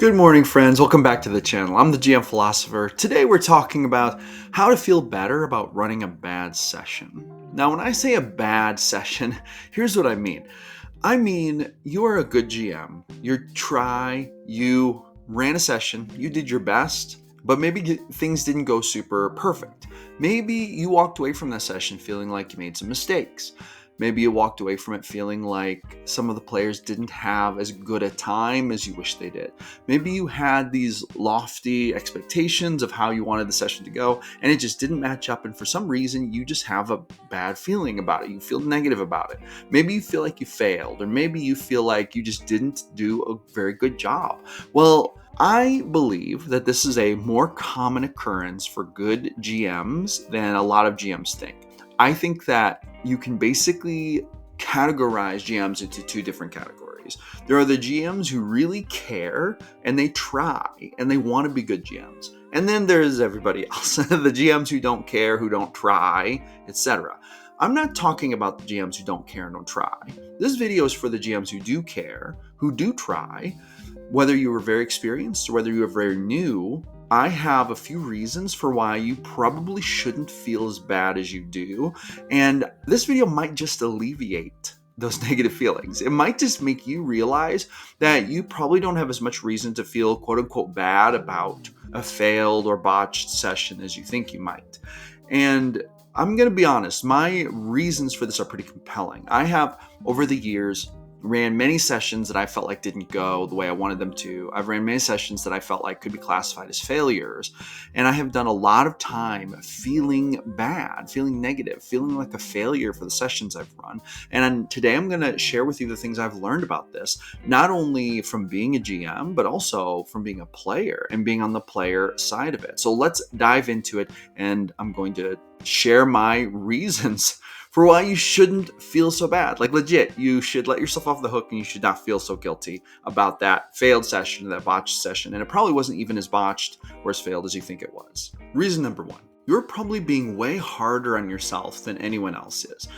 Good morning, friends. Welcome back to the channel. I'm the GM Philosopher. Today we're talking about how to feel better about running a bad session. Now, when I say a bad session, here's what I mean. I mean, you are a good GM. You ran a session, you did your best, but maybe things didn't go super perfect. Maybe you walked away from that session feeling like you made some mistakes. Maybe you walked away from it feeling like some of the players didn't have as good a time as you wish they did. Maybe you had these lofty expectations of how you wanted the session to go, and it just didn't match up, and for some reason, you just have a bad feeling about it. You feel negative about it. Maybe you feel like you failed, or maybe you feel like you just didn't do a very good job. Well, I believe that this is a more common occurrence for good GMs than a lot of GMs think. I think that you can basically categorize GMs into two different categories. There are the GMs who really care and they try and they want to be good GMs. And then there's everybody else, the GMs who don't care, who don't try, etc. I'm not talking about the GMs who don't care and don't try. This video is for the GMs who do care, who do try. Whether you are very experienced or whether you are very new, I have a few reasons for why you probably shouldn't feel as bad as you do. And this video might just alleviate those negative feelings. It might just make you realize that you probably don't have as much reason to feel quote unquote bad about a failed or botched session as you think you might. And I'm going to be honest, my reasons for this are pretty compelling. I have, over the years, ran many sessions that I felt like didn't go the way I wanted them to. I've ran many sessions that I felt like could be classified as failures. And I have done a lot of time feeling bad, feeling negative, feeling like a failure for the sessions I've run. And today I'm going to share with you the things I've learned about this, not only from being a GM, but also from being a player and being on the player side of it. So let's dive into it. And I'm going to share my reasons for why you shouldn't feel so bad. Like legit, you should let yourself off the hook and you should not feel so guilty about that failed session, that botched session. And it probably wasn't even as botched or as failed as you think it was. Reason number one, you're probably being way harder on yourself than anyone else is.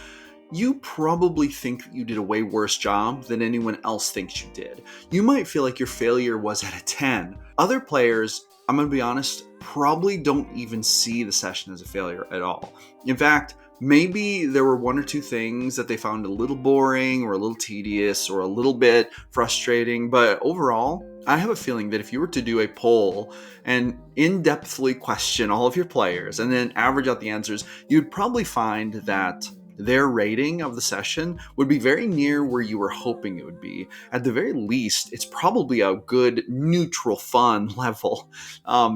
You probably think that you did a way worse job than anyone else thinks you did. You might feel like your failure was at a 10. Other players, I'm going to be honest, probably don't even see the session as a failure at all. In fact, maybe there were one or two things that they found a little boring or a little tedious or a little bit frustrating, but overall, I have a feeling that if you were to do a poll and in-depthly question all of your players and then average out the answers, you'd probably find that their rating of the session would be very near where you were hoping it would be. At the very least, it's probably a good, neutral, fun level.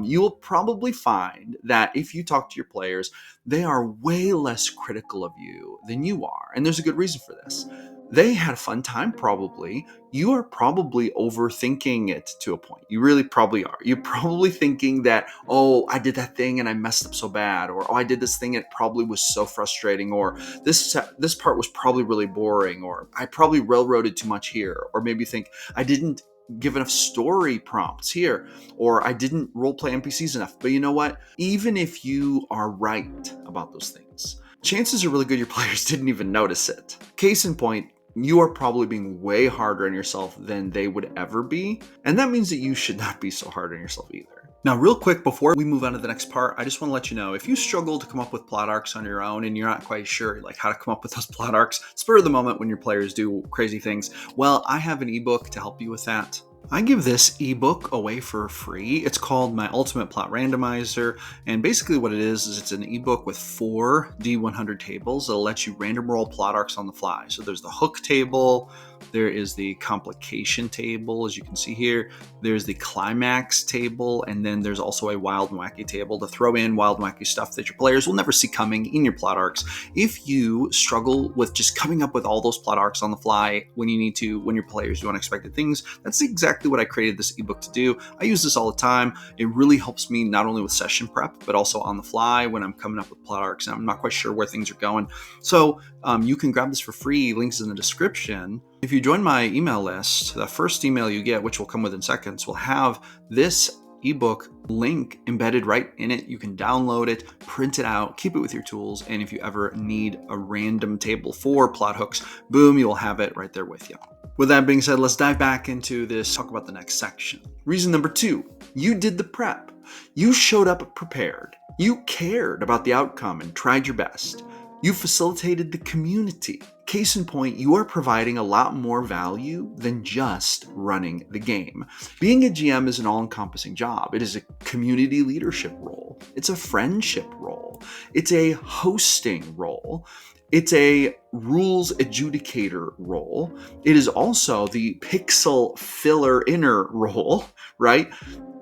You will probably find that if you talk to your players, they are way less critical of you than you are. And there's a good reason for this. They had a fun time, probably. You are probably overthinking it to a point. You really probably are. You're probably thinking that, oh, I did that thing and I messed up so bad, or oh, I did this thing and it probably was so frustrating, or this part was probably really boring, or I probably railroaded too much here, or maybe think I didn't give enough story prompts here, or I didn't roleplay NPCs enough. But you know what? Even if you are right about those things, chances are really good your players didn't even notice it. Case in point, you are probably being way harder on yourself than they would ever be. And that means that you should not be so hard on yourself either. Now, real quick, before we move on to the next part, I just want to let you know, if you struggle to come up with plot arcs on your own and you're not quite sure like how to come up with those plot arcs, spur of the moment when your players do crazy things, well, I have an ebook to help you with that. I give this ebook away for free. It's called My Ultimate Plot Randomizer, and basically what it is it's an ebook with 4 D100 tables that'll let you random roll plot arcs on the fly. So there's the hook table, there is the complication table, as you can see here, there's the climax table, and then there's also a wild and wacky table to throw in wild and wacky stuff that your players will never see coming in your plot arcs. If you struggle with just coming up with all those plot arcs on the fly when you need to, when your players do unexpected things, that's exactly what I created this ebook to do. I use this all the time. It really helps me not only with session prep, but also on the fly when I'm coming up with plot arcs and I'm not quite sure where things are going. So you can grab this for free. Links in the description. If you join my email list, the first email you get, which will come within seconds, will have this ebook link embedded right in it. You can download it, print it out, keep it with your tools, and if you ever need a random table for plot hooks, boom, you'll have it right there with you. With that being said, let's dive back into this, talk about the next section. Reason number 2, you did the prep. You showed up prepared. You cared about the outcome and tried your best. You facilitated the community. Case in point, you are providing a lot more value than just running the game. Being a GM is an all-encompassing job. It is a community leadership role. It's a friendship role. It's a hosting role. It's a rules adjudicator role. It is also the pixel filler inner role, right?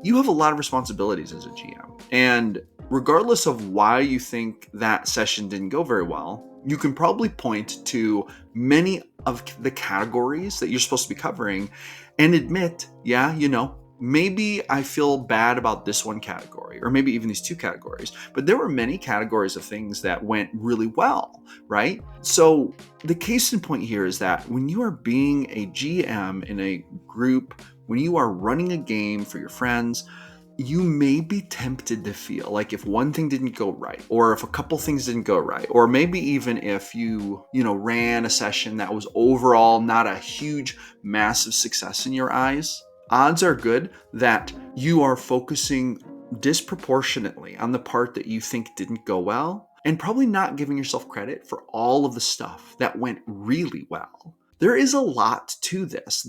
You have a lot of responsibilities as a GM. And regardless of why you think that session didn't go very well, you can probably point to many of the categories that you're supposed to be covering and admit, maybe I feel bad about this one category, or maybe even these two categories, but there were many categories of things that went really well, right? So the case in point here is that when you are being a GM in a group, when you are running a game for your friends, you may be tempted to feel like if one thing didn't go right, or if a couple things didn't go right, or maybe even if you ran a session that was overall not a huge, massive success in your eyes, odds are good that you are focusing disproportionately on the part that you think didn't go well, and probably not giving yourself credit for all of the stuff that went really well. There is a lot to this.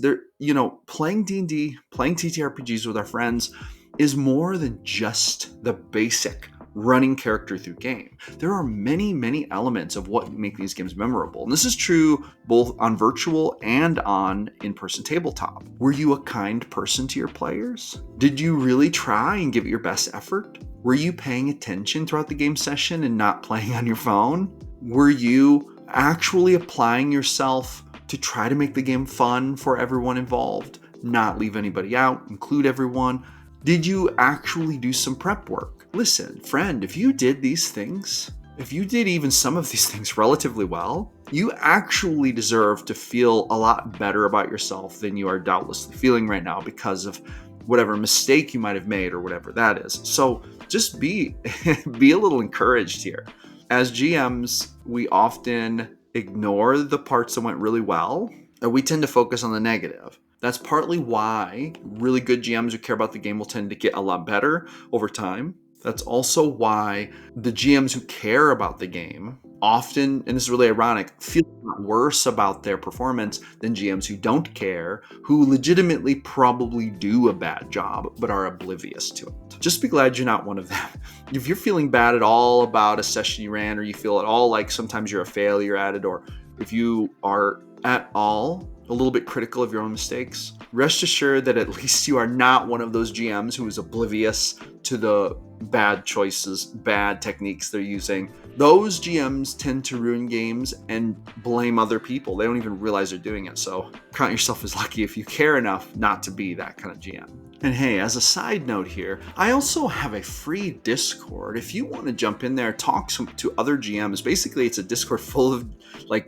Playing D&D, playing TTRPGs with our friends is more than just the basic running character through game. There are many, many elements of what make these games memorable. And this is true both on virtual and on in-person tabletop. Were you a kind person to your players? Did you really try and give it your best effort? Were you paying attention throughout the game session and not playing on your phone? Were you actually applying yourself to try to make the game fun for everyone involved, not leave anybody out, include everyone? Did you actually do some prep work? Listen, friend, if you did these things, if you did even some of these things relatively well, you actually deserve to feel a lot better about yourself than you are doubtlessly feeling right now because of whatever mistake you might have made or whatever that is. So just be a little encouraged here. As GMs, we often ignore the parts that went really well, and we tend to focus on the negative. That's partly why really good GMs who care about the game will tend to get a lot better over time. That's also why the GMs who care about the game often, and this is really ironic, feel a lot worse about their performance than GMs who don't care, who legitimately probably do a bad job, but are oblivious to it. Just be glad you're not one of them. If you're feeling bad at all about a session you ran, or you feel at all like sometimes you're a failure at it, or if you are at all a little bit critical of your own mistakes, rest assured that at least you are not one of those GMs who is oblivious to the bad choices, bad techniques they're using. Those GMs tend to ruin games and blame other people. They don't even realize they're doing it. So count yourself as lucky if you care enough not to be that kind of GM. And hey, as a side note here, I also have a free Discord. If you want to jump in there, talk to other GMs. Basically, it's a Discord full of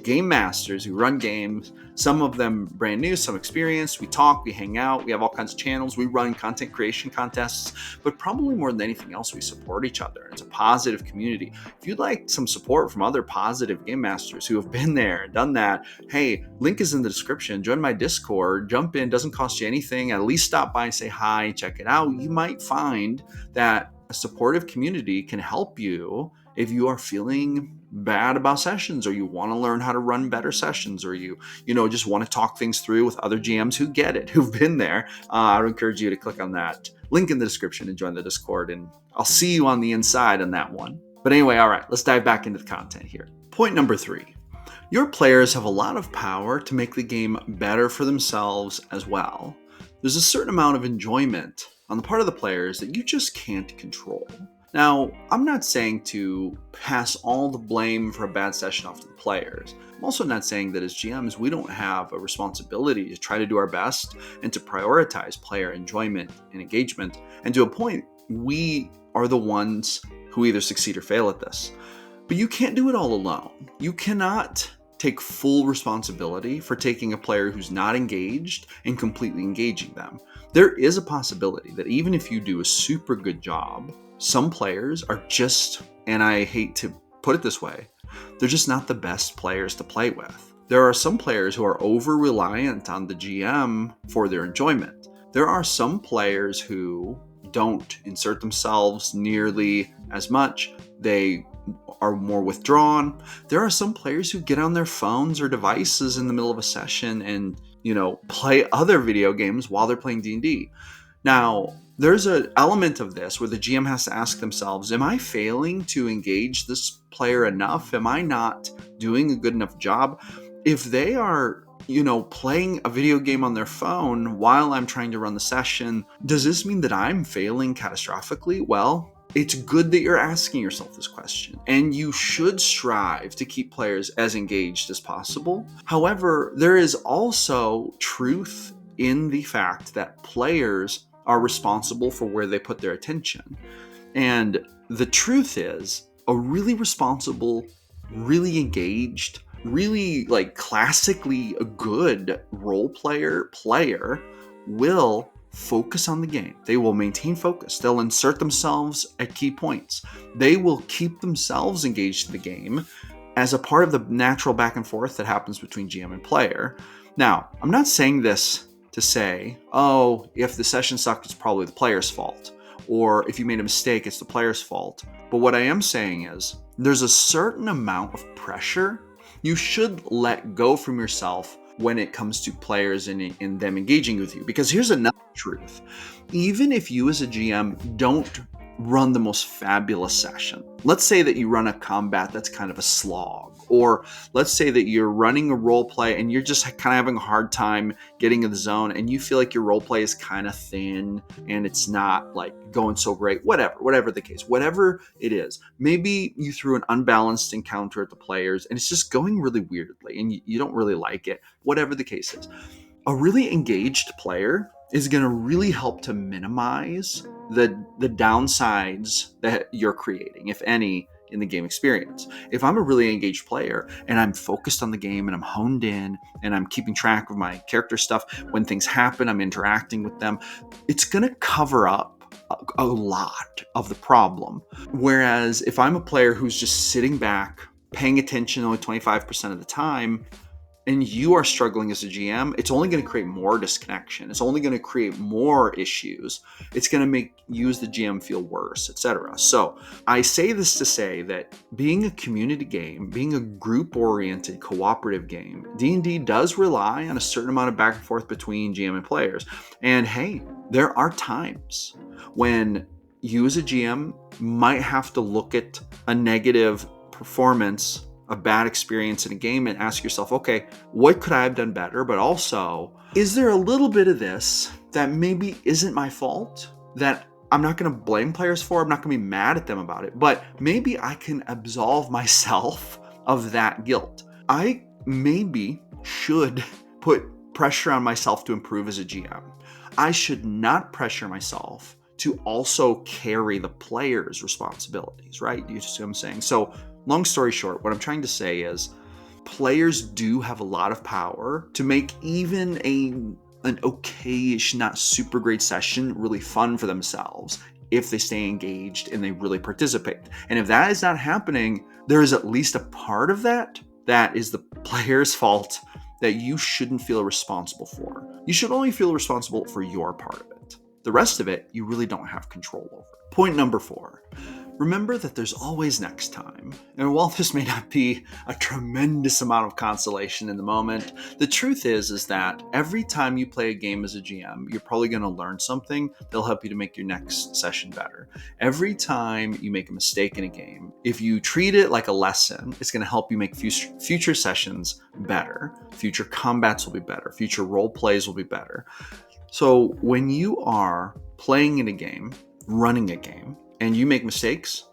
game masters who run games. Some of them brand new, some experienced. We talk, we hang out, we have all kinds of channels. We run content creation contests, but probably more than anything else, we support each other. It's a positive community. If you'd like some support from other positive game masters who have been there and done that, hey, link is in the description. Join my Discord, jump in, doesn't cost you anything. At least stop by and say hi, check it out. You might find that a supportive community can help you if you are feeling bad about sessions, or you want to learn how to run better sessions, or you just want to talk things through with other GMs who get it, who've been there. I would encourage you to click on that link in the description and join the Discord, and I'll see you on the inside on that one. But anyway, all right, let's dive back into the content here. Point number 3. Your players have a lot of power to make the game better for themselves as well. There's a certain amount of enjoyment on the part of the players that you just can't control. Now, I'm not saying to pass all the blame for a bad session off to the players. I'm also not saying that as GMs, we don't have a responsibility to try to do our best and to prioritize player enjoyment and engagement. And to a point, we are the ones who either succeed or fail at this. But you can't do it all alone. You cannot take full responsibility for taking a player who's not engaged and completely engaging them. There is a possibility that even if you do a super good job, some players are just, and I hate to put it this way, they're just not the best players to play with. There are some players who are over-reliant on the GM for their enjoyment. There are some players who don't insert themselves nearly as much. They are more withdrawn. There are some players who get on their phones or devices in the middle of a session and, play other video games while they're playing D&D. Now, there's an element of this where the GM has to ask themselves, am I failing to engage this player enough? Am I not doing a good enough job? If they are, playing a video game on their phone while I'm trying to run the session, does this mean that I'm failing catastrophically? Well, it's good that you're asking yourself this question, and you should strive to keep players as engaged as possible. However, there is also truth in the fact that players are responsible for where they put their attention. And the truth is, a really responsible, really engaged, really classically a good role player will focus on the game. They will maintain focus. They'll insert themselves at key points. They will keep themselves engaged in the game as a part of the natural back and forth that happens between GM and player. Now, I'm not saying this to say, if the session sucked, it's probably the player's fault. Or if you made a mistake, it's the player's fault. But what I am saying is, there's a certain amount of pressure you should let go from yourself when it comes to players and them engaging with you. Because here's another truth. Even if you as a GM don't run the most fabulous session, let's say that you run a combat that's kind of a slog, or let's say that you're running a role play and you're just kind of having a hard time getting in the zone and you feel like your role play is kind of thin and it's not going so great, whatever the case, whatever it is. Maybe you threw an unbalanced encounter at the players and it's just going really weirdly and you don't really like it, whatever the case is. A really engaged player is going to really help to minimize the downsides that you're creating, if any, in the game experience. If I'm a really engaged player and I'm focused on the game and I'm honed in and I'm keeping track of my character stuff, when things happen, I'm interacting with them, it's going to cover up a lot of the problem. Whereas if I'm a player who's just sitting back, paying attention only 25% of the time, and you are struggling as a GM, it's only going to create more disconnection. It's only going to create more issues. It's going to make you as the GM feel worse, etc. So I say this to say that being a community game, being a group-oriented cooperative game, D&D does rely on a certain amount of back and forth between GM and players. And hey, there are times when you as a GM might have to look at a negative performance, a bad experience in a game, and ask yourself, okay, what could I have done better? But also, is there a little bit of this that maybe isn't my fault, that I'm not going to blame players for? I'm not going to be mad at them about it, but maybe I can absolve myself of that guilt. I maybe should put pressure on myself to improve as a GM. I should not pressure myself to also carry the player's responsibilities, right? You see what I'm saying? So long story short, what I'm trying to say is players do have a lot of power to make even an okayish, not super great session really fun for themselves if they stay engaged and they really participate. And if that is not happening, there is at least a part of that is the player's fault that you shouldn't feel responsible for. You should only feel responsible for your part of it. The rest of it, you really don't have control over. Point number 4. Remember that there's always next time. And while this may not be a tremendous amount of consolation in the moment, the truth is that every time you play a game as a GM, you're probably going to learn something that'll help you to make your next session better. Every time you make a mistake in a game, if you treat it like a lesson, it's going to help you make future sessions better. Future combats will be better. Future role plays will be better. So when you are playing in a game, running a game, and you make mistakes,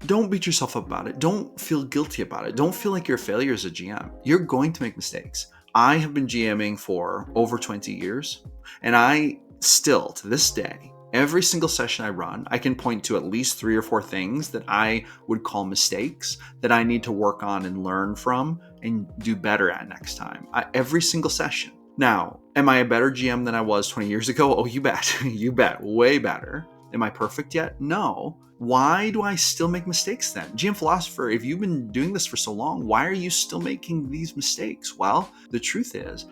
don't beat yourself up about it. Don't feel guilty about it. Don't feel like you're a failure as a GM. You're going to make mistakes. I have been GMing for over 20 years, and I still, to this day, every single session I run, I can point to at least 3 or 4 things that I would call mistakes that I need to work on and learn from and do better at next time. Every single session. Now, am I a better GM than I was 20 years ago? Oh, you bet. You bet. Way better. Am I perfect yet? No. Why do I still make mistakes then? GM Philosopher, if you've been doing this for so long, why are you still making these mistakes? Well, the truth is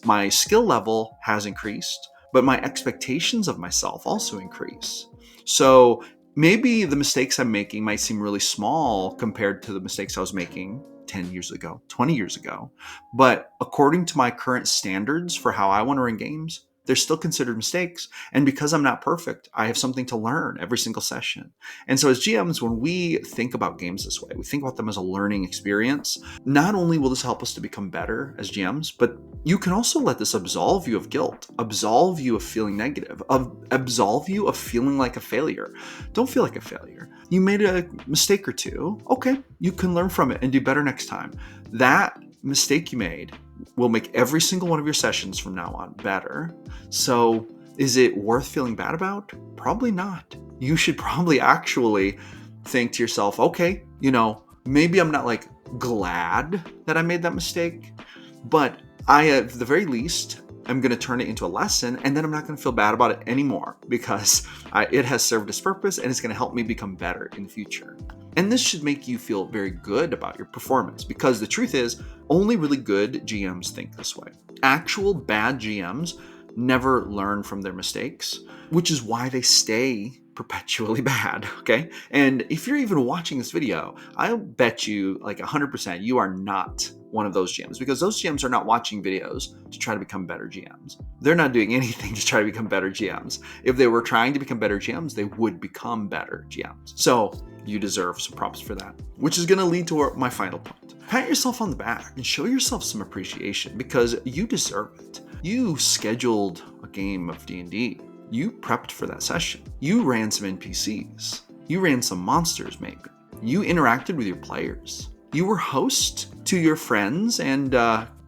my skill level has increased, but my expectations of myself also increase. So maybe the mistakes I'm making might seem really small compared to the mistakes I was making 10 years ago, 20 years ago. But according to my current standards for how I want to run games, they're still considered mistakes. And because I'm not perfect, I have something to learn every single session. And so as GMs, when we think about games this way, we think about them as a learning experience. Not only will this help us to become better as GMs, but you can also let this absolve you of guilt, absolve you of feeling negative, absolve you of feeling like a failure. Don't feel like a failure. You made a mistake or two. Okay, you can learn from it and do better next time. That mistake you made will make every single one of your sessions from now on better. So is it worth feeling bad about? Probably not. You should probably actually think to yourself, okay, maybe I'm not like glad that I made that mistake, but I, at the very least, I'm going to turn it into a lesson, and then I'm not going to feel bad about it anymore because it has served its purpose and it's going to help me become better in the future. And this should make you feel very good about your performance, because the truth is, only really good GMs think this way. Actual bad GMs never learn from their mistakes, which is why they stay perpetually bad, okay? And if you're even watching this video, I'll bet you like 100% you are not one of those GMs, because those GMs are not watching videos to try to become better GMs. They're not doing anything to try to become better GMs. If they were trying to become better GMs, they would become better GMs. So you deserve some props for that, which is going to lead to my final point. Pat yourself on the back and show yourself some appreciation, because you deserve it. You scheduled a game of D&D. You prepped for that session. You ran some NPCs. You ran some monsters maybe. You interacted with your players. You were host to your friends and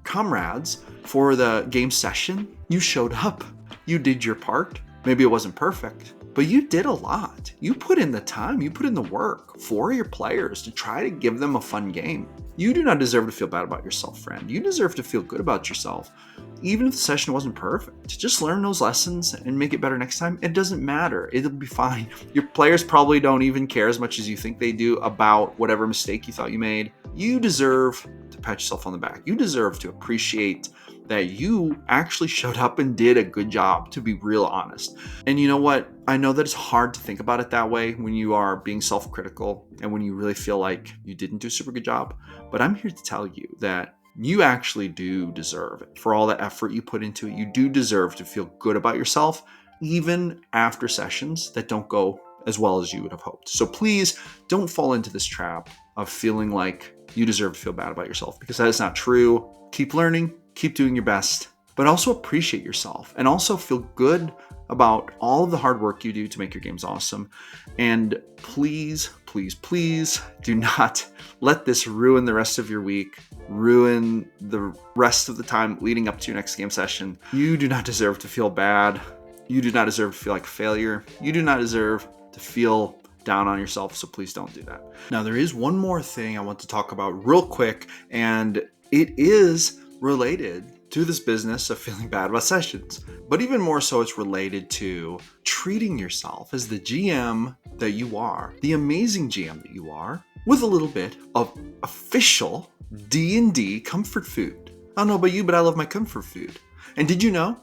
comrades for the game session. You showed up. You did your part. Maybe it wasn't perfect, but you did a lot. You put in the time, you put in the work for your players to try to give them a fun game. You do not deserve to feel bad about yourself, friend. You deserve to feel good about yourself. Even if the session wasn't perfect, just learn those lessons and make it better next time. It doesn't matter. It'll be fine. Your players probably don't even care as much as you think they do about whatever mistake you thought you made. You deserve to pat yourself on the back. You deserve to appreciate that you actually showed up and did a good job, to be real honest. And you know what? I know that it's hard to think about it that way when you are being self-critical and when you really feel like you didn't do a super good job. But I'm here to tell you that you actually do deserve it. For all the effort you put into it, you do deserve to feel good about yourself, even after sessions that don't go as well as you would have hoped. So please don't fall into this trap of feeling like you deserve to feel bad about yourself, because that is not true. Keep learning, keep doing your best, but also appreciate yourself and also feel good about all of the hard work you do to make your games awesome. And please, please, please do not let this ruin the rest of your week, ruin the rest of the time leading up to your next game session. You do not deserve to feel bad. You do not deserve to feel like a failure. You do not deserve to feel down on yourself, so please don't do that. Now, there is one more thing I want to talk about real quick, and it is related to this business of feeling bad about sessions. But even more so, it's related to treating yourself as the GM that you are, the amazing GM that you are, with a little bit of official D&D comfort food. I don't know about you, but I love my comfort food. And did you know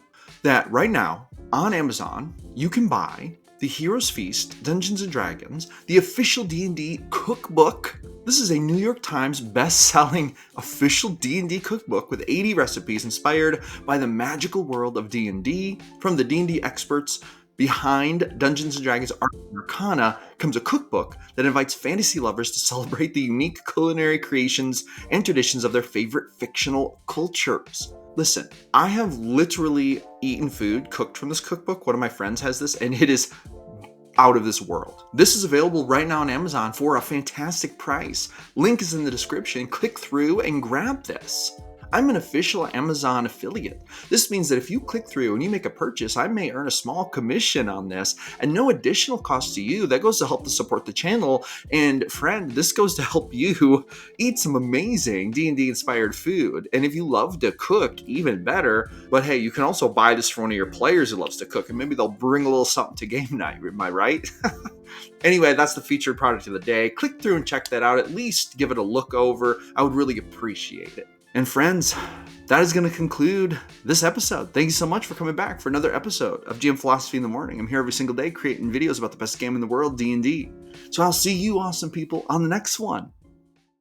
that right now on Amazon, you can buy the Heroes Feast Dungeons & Dragons, the official D&D cookbook. This is a New York Times best-selling official D&D cookbook with 80 recipes inspired by the magical world of D&D. From the D&D experts behind Dungeons & Dragons Art and Arcana comes a cookbook that invites fantasy lovers to celebrate the unique culinary creations and traditions of their favorite fictional cultures. Listen, I have literally eaten food cooked from this cookbook. One of my friends has this, and it is out of this world. This is available right now on Amazon for a fantastic price. Link is in the description. Click through and grab this. I'm an official Amazon affiliate. This means that if you click through and you make a purchase, I may earn a small commission on this and no additional cost to you. That goes to help to support the channel. And friend, this goes to help you eat some amazing D&D inspired food. And if you love to cook, even better. But hey, you can also buy this for one of your players who loves to cook, and maybe they'll bring a little something to game night. Am I right? Anyway, that's the featured product of the day. Click through and check that out. At least give it a look over. I would really appreciate it. And friends, that is going to conclude this episode. Thank you so much for coming back for another episode of GM Philosophy in the Morning. I'm here every single day creating videos about the best game in the world, D&D. So I'll see you awesome people on the next one.